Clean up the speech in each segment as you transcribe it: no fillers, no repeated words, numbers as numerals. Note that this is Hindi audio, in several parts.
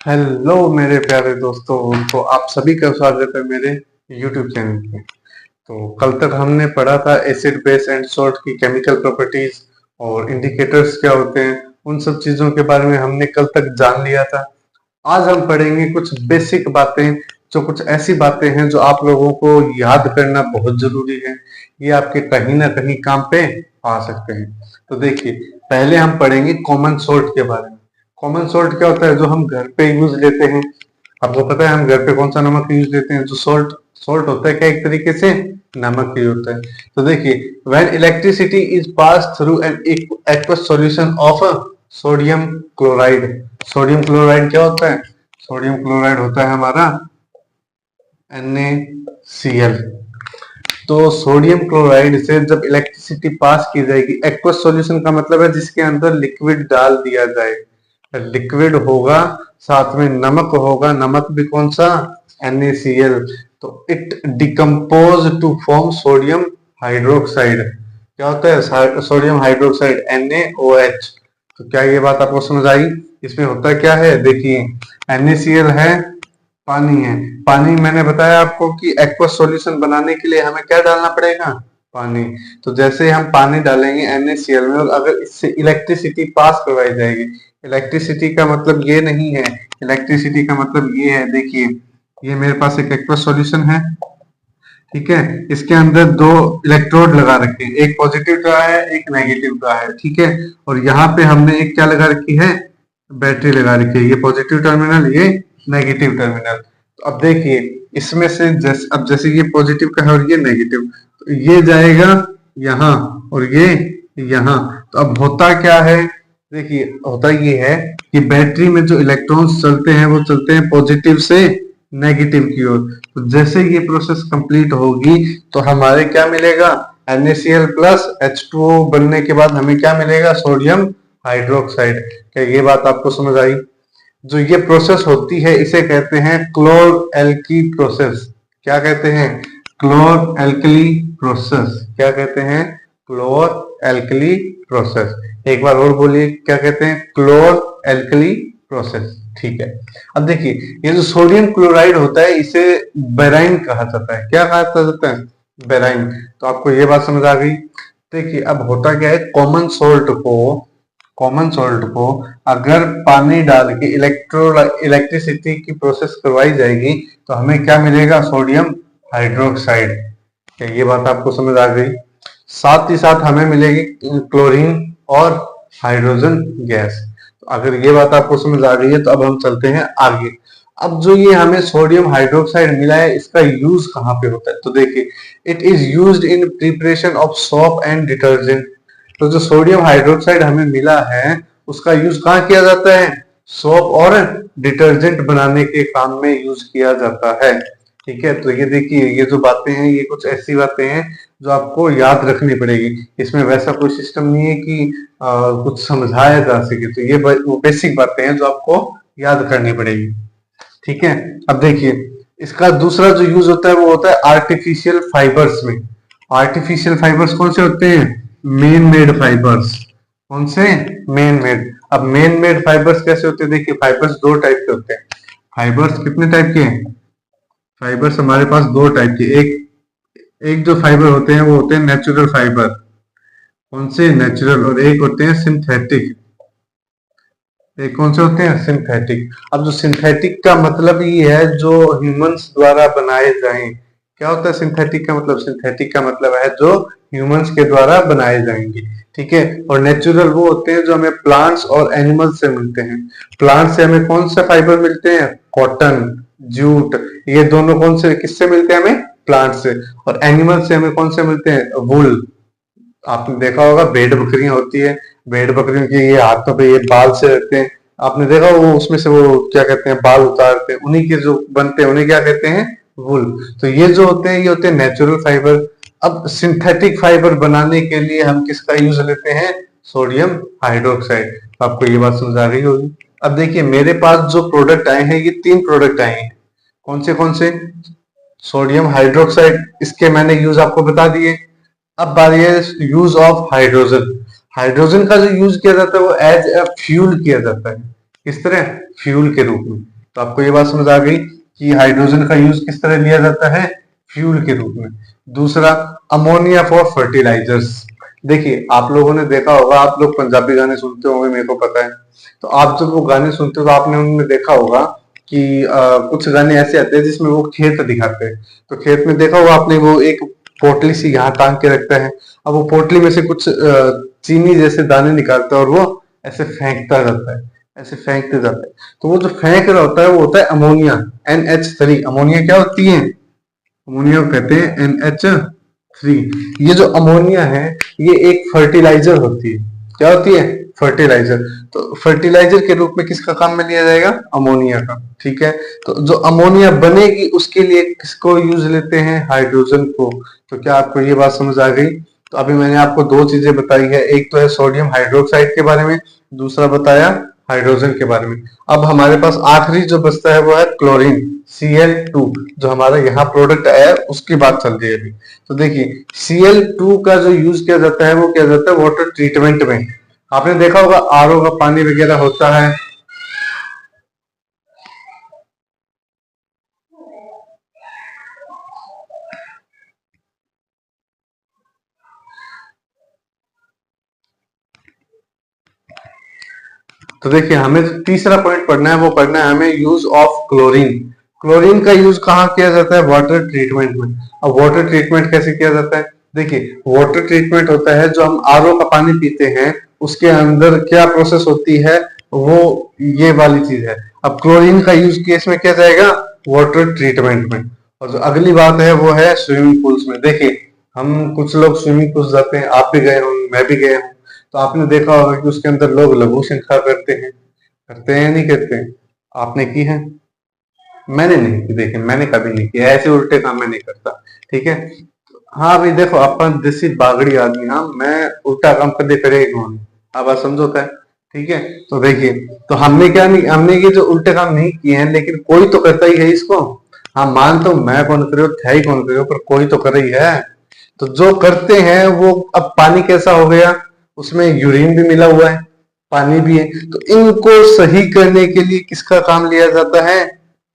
हेलो मेरे प्यारे दोस्तों। तो आप सभी का स्वागत है मेरे YouTube चैनल पे। तो कल तक हमने पढ़ा था एसिड बेस एंड सॉल्ट की केमिकल प्रॉपर्टीज और इंडिकेटर्स क्या होते हैं, उन सब चीजों के बारे में हमने कल तक जान लिया था। आज हम पढ़ेंगे कुछ बेसिक बातें, जो कुछ ऐसी बातें हैं जो आप लोगों को याद करना बहुत जरूरी है। ये आपके कहीं ना कहीं काम पे आ सकते हैं। तो देखिए, पहले हम पढ़ेंगे कॉमन सॉल्ट के बारे में। कॉमन सॉल्ट क्या होता है? जो हम घर पे यूज लेते हैं। आपको पता है हम घर पे कौन सा नमक यूज लेते हैं? जो सॉल्ट सॉल्ट होता है क्या, एक तरीके से नमक ही होता है। तो देखिए, when electricity is pass through an aqueous solution of sodium chloride. Sodium chloride क्या होता है? सोडियम क्लोराइड होता है हमारा NaCl। तो सोडियम क्लोराइड से जब इलेक्ट्रिसिटी पास की जाएगी, एक्वस सॉल्यूशन का मतलब है जिसके अंदर लिक्विड डाल दिया जाए। लिक्विड होगा, साथ में नमक होगा। नमक भी कौन सा? NaCl। तो it decompose to form sodium hydroxide. क्या होता है सोडियम हाइड्रोक्साइड? NaOH। तो क्या ये बात आपको समझ आई? इसमें होता क्या है? देखिए, NaCl है, पानी है। पानी मैंने बताया आपको कि एक्वस सॉल्यूशन बनाने के लिए हमें क्या डालना पड़ेगा? पानी। तो जैसे हम पानी डालेंगे NaCl में और अगर इससे इलेक्ट्रिसिटी पास करवाई जाएगी। इलेक्ट्रिसिटी का मतलब ये नहीं है, इलेक्ट्रिसिटी का मतलब ये है, देखिए ये मेरे पास एक एक्वस सॉल्यूशन है, ठीक है। इसके अंदर दो इलेक्ट्रोड लगा रखे हैं, एक पॉजिटिव का है एक नेगेटिव का है, ठीक है। और यहाँ पे हमने एक क्या लगा रखी है? बैटरी लगा रखी है। ये पॉजिटिव टर्मिनल, ये नेगेटिव टर्मिनल। तो अब देखिए, इसमें से जैसे ये पॉजिटिव का है और ये नेगेटिव, तो ये जाएगा यहाँ और ये यहाँ। तो अब होता क्या है? देखिए, होता ये है कि बैटरी में जो इलेक्ट्रॉन्स चलते हैं वो चलते हैं पॉजिटिव से नेगेटिव की ओर। तो जैसे ये प्रोसेस कंप्लीट होगी तो हमारे क्या मिलेगा? NaCl प्लस H2O बनने के बाद हमें क्या मिलेगा? Sodium hydroxide. क्या ये बात आपको समझ आई? जो ये प्रोसेस होती है इसे कहते हैं क्लोर एल्की प्रोसेस। क्या कहते हैं? क्लोर एल्कली प्रोसेस। क्या कहते हैं? क्लोर एल्कली प्रोसेस। एक बार और बोलिए, क्या कहते हैं? क्लोर एल्कली प्रोसेस, ठीक है। अब देखिए, ये जो सोडियम क्लोराइड होता है इसे बेराइन कहा जाता है। क्या कहा जाता है? बेराइन। तो आपको ये बात समझ आ गई। देखिए, अब होता क्या है, कॉमन सॉल्ट को अगर पानी डाल के इलेक्ट्रिसिटी की प्रोसेस करवाई जाएगी तो हमें क्या मिलेगा? Sodium hydroxide. क्या ये बात आपको समझ आ गई? साथ ही साथ हमें मिलेगी क्लोरीन और हाइड्रोजन गैस। तो अगर ये बात आपको समझ आ गई है तो अब हम चलते हैं आगे। अब जो ये हमें सोडियम हाइड्रोक्साइड मिला है इसका यूज कहाँ पे होता है? तो देखिए, it is used in preparation of soap and detergent. तो जो सोडियम हाइड्रोक्साइड हमें मिला है उसका यूज कहाँ किया जाता है? सोप और डिटर्जेंट बनाने के काम में यूज किया जाता है, ठीक है। तो ये देखिए, ये जो बातें हैं ये कुछ ऐसी बातें हैं जो आपको याद रखनी पड़ेगी। इसमें वैसा कोई सिस्टम नहीं है कि कुछ समझाया जा सके। तो ये वो बेसिक बातें हैं जो आपको याद करनी पड़ेगी, ठीक है। अब देखिए, इसका दूसरा जो यूज होता है वो होता है आर्टिफिशियल फाइबर्स में। आर्टिफिशियल फाइबर्स कौन से होते हैं? Main made fibres. कौन से? Main made. अब मेन मेड फाइबर्स कैसे होते हैं? देखिए, फाइबर्स दो टाइप के होते हैं। फाइबर्स कितने टाइप के हैं? फाइबर्स हमारे पास दो टाइप के, एक एक जो फाइबर होते हैं वो होते हैं नेचुरल फाइबर। कौन से? नेचुरल। और एक होते हैं सिंथेटिक। एक कौन से होते हैं? सिंथेटिक। अब जो सिंथेटिक का मतलब ये है जो ह्यूमंस द्वारा बनाए जाएं। क्या होता है सिंथेटिक का मतलब? सिंथेटिक का मतलब है जो ह्यूमंस के द्वारा बनाए जाएंगे, ठीक है। और नेचुरल वो होते हैं जो हमें प्लांट्स और एनिमल्स से मिलते हैं। प्लांट से हमें कौन से फाइबर मिलते हैं? Cotton, jute. ये दोनों कौन से, किससे मिलते हैं? हमें प्लांट से। और एनिमल से हमें कौन से मिलते हैं? वुल। आपने देखा होगा भेड़ बकरियां होती है, भेड़ बकरियों के ये हाथों पे ये बाल से रहते हैं। आपने देखा वो उसमें से वो क्या कहते हैं, बाल उतारते हैं, उन्हीं के जो बनते हैं उन्हें क्या कहते हैं? वुल। तो ये जो होते हैं ये होते हैं नेचुरल फाइबर। अब सिंथेटिक फाइबर बनाने के लिए हम किसका यूज लेते हैं? Sodium hydroxide. आपको ये बात समझ आ गई होगी। अब देखिए, मेरे पास जो प्रोडक्ट आए हैं ये तीन प्रोडक्ट आए हैं। कौन से? सोडियम हाइड्रोक्साइड, इसके मैंने यूज आपको बता दिए। अब बारी है यूज ऑफ हाइड्रोजन। हाइड्रोजन का जो यूज किया जाता है वो एज ए फ्यूल किया जाता है। किस तरह, फ्यूल के रूप में। तो आपको ये बात समझ आ गई कि हाइड्रोजन का यूज किस तरह लिया जाता है, फ्यूल के रूप में। दूसरा, अमोनिया फॉर फर्टिलाइजर्स। देखिए आप लोगों ने देखा होगा, आप लोग पंजाबी गाने सुनते होंगे, मेरे को पता है। तो आप जब वो गाने सुनते हो तो आपने उनमें देखा होगा कि कुछ गाने ऐसे आते हैं जिसमें वो खेत दिखाते हैं। तो खेत में देखा होगा आपने, वो एक पोटली सी यहाँ टांग के रखता है। अब वो पोटली में से कुछ चीनी जैसे दाने निकालता है और वो ऐसे फेंकता जाता है, ऐसे फेंकते जाते हैं। तो वो जो फेंक रहा होता है वो होता है अमोनिया, NH3। अमोनिया क्या होती है, अमोनिया को कहते हैं NH3। ये जो अमोनिया है ये एक फर्टिलाइजर होती है। क्या होती है, फर्टिलाइजर। तो फर्टिलाइजर के रूप में किसका काम में लिया जाएगा, अमोनिया का। ठीक है। तो जो अमोनिया बनेगी उसके लिए किसको यूज लेते हैं, हाइड्रोजन को। तो क्या आपको ये बात समझ आ गई। तो अभी मैंने आपको दो चीजें बताई है, एक तो है सोडियम हाइड्रोक्साइड के बारे में, दूसरा बताया हाइड्रोजन के बारे में। अब हमारे पास आखिरी जो बचता है वो है क्लोरीन, Cl2। जो हमारा यहाँ प्रोडक्ट आया है उसकी बात चल रही है अभी। तो देखिए Cl2 का जो यूज किया जाता है वो किया जाता है वाटर ट्रीटमेंट में। आपने देखा होगा RO का पानी वगैरह होता है। तो देखिए हमें जो तीसरा पॉइंट पढ़ना है वो पढ़ना है हमें यूज ऑफ क्लोरीन। क्लोरीन का यूज कहाँ किया जाता है, वाटर ट्रीटमेंट में। अब वाटर ट्रीटमेंट कैसे किया जाता है, देखिए वाटर ट्रीटमेंट होता है जो हम RO का पानी पीते हैं उसके अंदर क्या प्रोसेस होती है, वो ये वाली चीज है। अब क्लोरीन का यूज केस में किया जाएगा, वाटर ट्रीटमेंट में। और जो अगली बात है वो है स्विमिंग पूल्स में। देखिए हम कुछ लोग स्विमिंग पूल जाते हैं, आप भी गए होंगे, मैं भी गया हूँ। तो आपने देखा होगा कि उसके अंदर लोग लघु शंका करते हैं, करते हैं नहीं करते हैं, आपने की है, मैंने नहीं की। देखिए मैंने कभी नहीं किया, ऐसे उल्टे काम मैं नहीं करता। ठीक है। हाँ भाई देखो अपन देसी बागड़ी आदमी, हाँ मैं उल्टा काम कदे करे कौन, आप बात समझोता है। ठीक है। तो देखिए, तो हमने क्या नहीं, हमने ये जो उल्टे काम नहीं किए हैं लेकिन कोई तो करता ही है इसको। हाँ मान तो मैं कौन करे, थे ही कौन करे, पर कोई तो कर ही है। तो जो करते हैं वो, अब पानी कैसा हो गया, उसमें यूरिन भी मिला हुआ है, पानी भी है। तो इनको सही करने के लिए किसका काम लिया जाता है,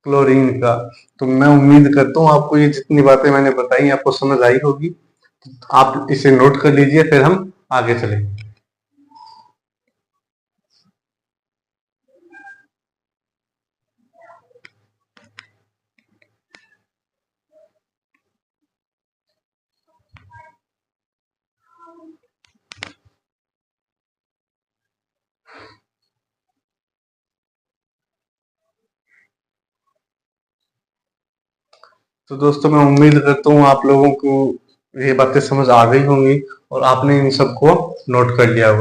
क्लोरीन का। तो मैं उम्मीद करता हूँ आपको ये जितनी बातें मैंने बताई आपको समझ आई होगी। आप इसे नोट कर लीजिए, फिर हम आगे चलेंगे। तो दोस्तों मैं उम्मीद करता हूँ आप लोगों को ये बातें समझ आ गई होंगी और आपने इन सबको नोट कर लिया होगा।